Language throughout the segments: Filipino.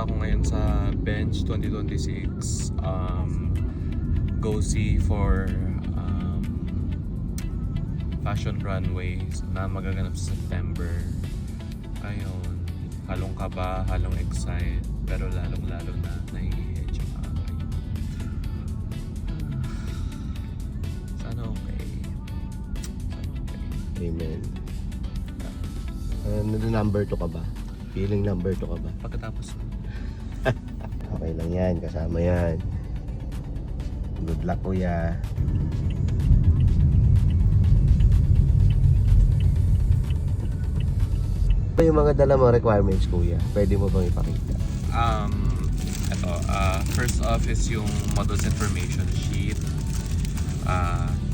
pupunta ako ngayon sa Bench 2026 Go See for fashion runways na magaganap sa September. Ayun, halong kaba, halong excite, pero lalong-lalo na naiihi. Sana okay. Amen. Number 2 ka ba? Feeling number 2 ka ba? Pagkatapos Okay lang yan, kasama yan. Good luck kuya. Ano yung mga dala mo requirements kuya? Pwede mo bang ipakita? Ito, first off is yung model's information sheet.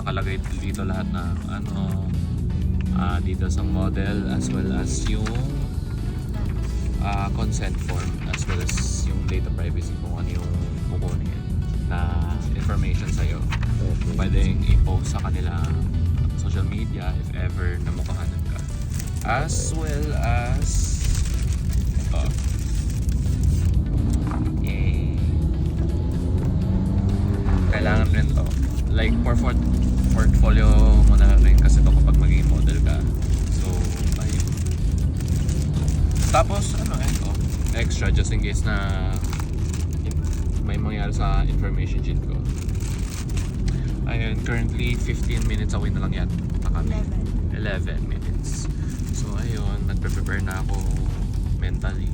Nakalagay dito lahat ng details ng model, as well as yung consent form, as well as yung data privacy, kung ano yung kukunin na information sa'yo. Okay. Pwedeng i-post sa kanila social media if ever na makahanap ka. As well as ito. Kailangan rin to. Like portfolio mo na rin kasi to kapag maging model ka. So, ayun. Tapos, ito. Extra just in case na may mangyari sa information sheet ko. Ayun, currently 15 minutes away na lang yan. 11 minutes. So ayun, nagpe-prepare na ako mentally.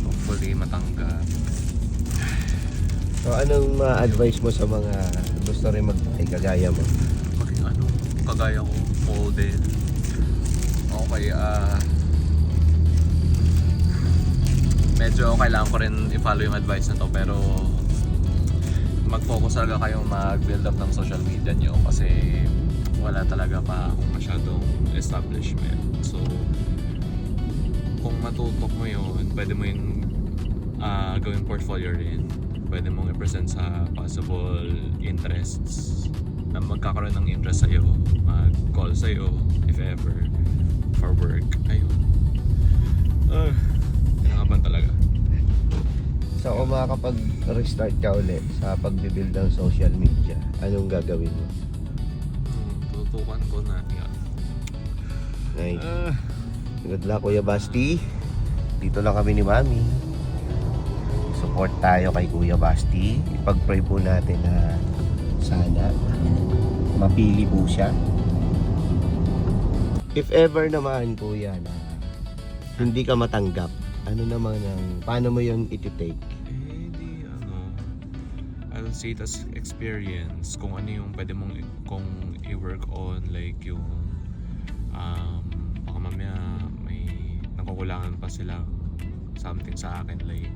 Hopefully matanggap. So anong ma-advise mo sa mga gusto rin mag-try kagaya mo? Maging kagaya ko, model. Okay, medyo kailangan ko rin i-follow yung advice na to, pero mag-focus talaga kayo mag-build up ng social media nyo kasi wala talaga pa akong masyadong establishment. So kung matutok mo yun, pwede mo yun gawing portfolio rin. Pwede mong i-present sa possible interests na magkakaroon ng interest sa'yo, mag-call sa'yo if ever for work. Ayun. Kailangan talaga. So kung makakapag-restart ka ulit sa pag-build ng social media, anong gagawin mo? Tutukan ko na yan. Nice. Good luck Kuya Basti. Dito lang kami ni Mami. Support tayo kay Kuya Basti. Ipag-pray po natin na sana mapili po siya. If ever naman Kuya na hindi ka matanggap, ano naman paano mo yun iti-take? I'll say it as experience kung ano yung pwede mong kung i-work on, like yung baka mamaya may nakukulangan pa sila something sa akin, like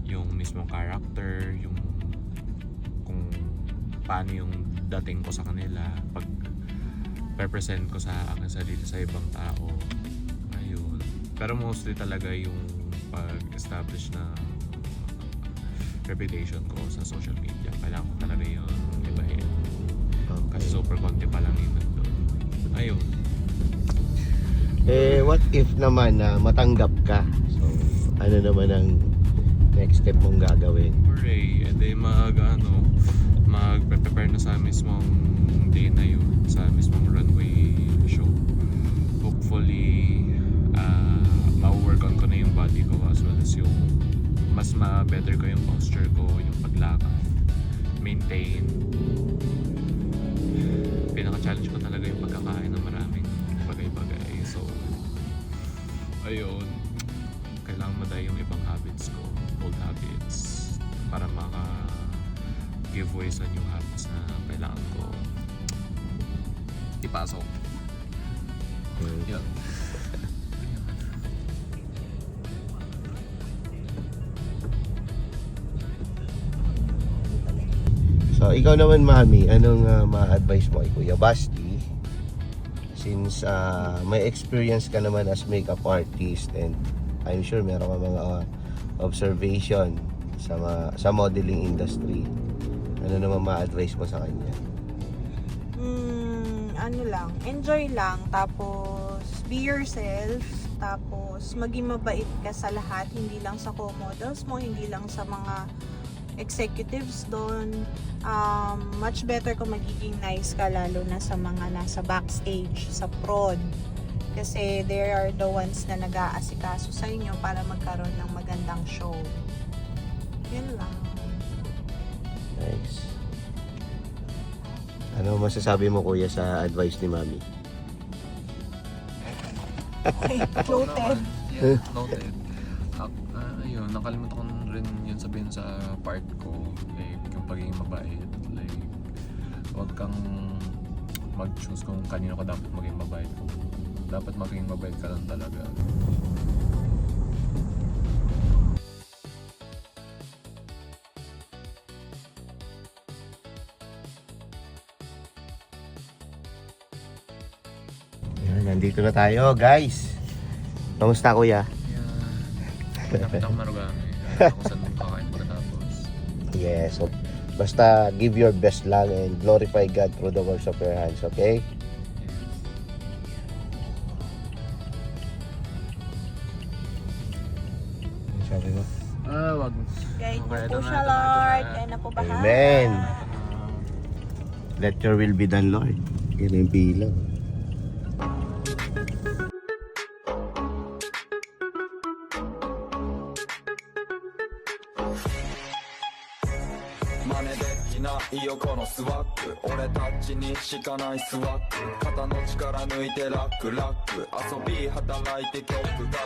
yung mismong character, yung kung paano yung dating ko sa kanila pag represent ko sa akin sarili sa ibang tao. Ayun. Pero mostly talaga yung pag-establish na reputation ko sa social media. Kailangan ko talaga yun ibahin. Okay. Kasi super konti pa lang yun doon. Ayun. What if naman na matanggap ka? So, ano naman ang next step mong gagawin? Hooray! E di mag-prepare na sa mismong day na yun, sa mismong runway show. Hopefully, ma-work on ko na yung body ko as well as yung mas ma-better ko yung posture ko, yung paglakad, maintain. Pinaka-challenge ko talaga yung pagkakain ng maraming bagay-bagay. So, ayun, kailangan maday yung ibang habits ko, old habits, para maka-give way sa new habits na kailangan ko ipasok. Yun. So, ikaw naman Mami, anong ma-advise mo kay Kuya Basti? Since may experience ka naman as makeup artist and I'm sure meron ka mga observation sa modeling industry. Ano naman ma-advise mo sa kanya? Ano lang, enjoy lang, tapos be yourself, tapos maging mabait ka sa lahat, hindi lang sa co-models mo, hindi lang sa mga executives doon. Much better kung magiging nice ka, lalo na sa mga nasa backstage, sa prod. Kasi they are the ones na nag-aasikaso sa inyo para magkaroon ng magandang show. Yun lang. Nice. Ano masasabi mo kuya sa advice ni Mami? Okay, noted. Yeah, noted. Ayun, nakalimutan ko rin yun sabihin sa part ko. Like, yung pagiging mabait. Like, huwag kang mag-choose kung kanino ka dapat maging mabait. Dapat maging mabait ka lang talaga. Yan, nandito na tayo guys. Kamusta kuya? Yeah. Dapat ako marugami. Kung saan mong kakain pagkatapos. Yes. So, basta give your best lang and glorify God through the works of your hands, okay? Sabi mo? Wag. Guide Okay, niyo po ito na, siya, ito na, Lord. ito na. Kaya na po bahala. Amen. Let your will be done, Lord. Yan yung bilang.真似できないよこのスワッグ俺たちにしかないスワッグ肩の力抜いてラックラック遊び働いて曲が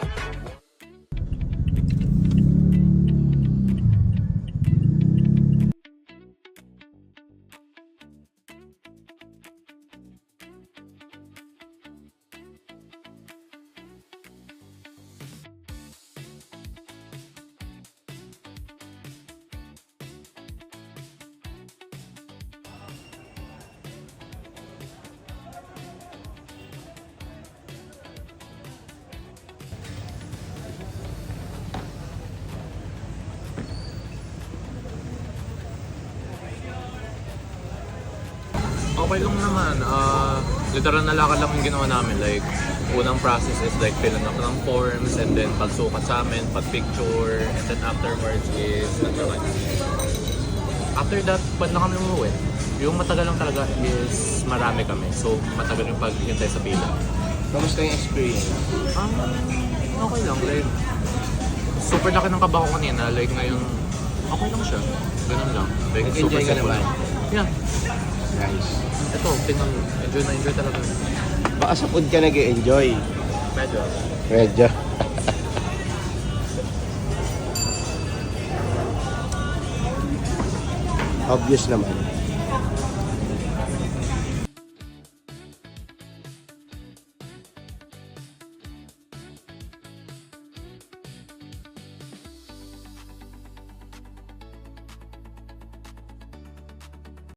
Okay lang naman. Literal na lakad lang yung ginawa namin. Like, unang process is like filling up ng forms and then pagsukat sa amin, pag-picture, and then afterwards is after that, pwede na kami umuwi. Yung matagal lang talaga is marami kami. So, matagal yung paghintay sa pila. Kamusta yung experience? Okay lang. Like, super laki ng kaba ko kanina. Like, ngayon, okay lang siya. Ganun lang. Like, Nag-enjoy ka simple naman? lang. Yeah. Nice. Ito, enjoy na enjoy talaga. Baka sa food ka nag-enjoy. Medyo. Medyo. Obvious naman.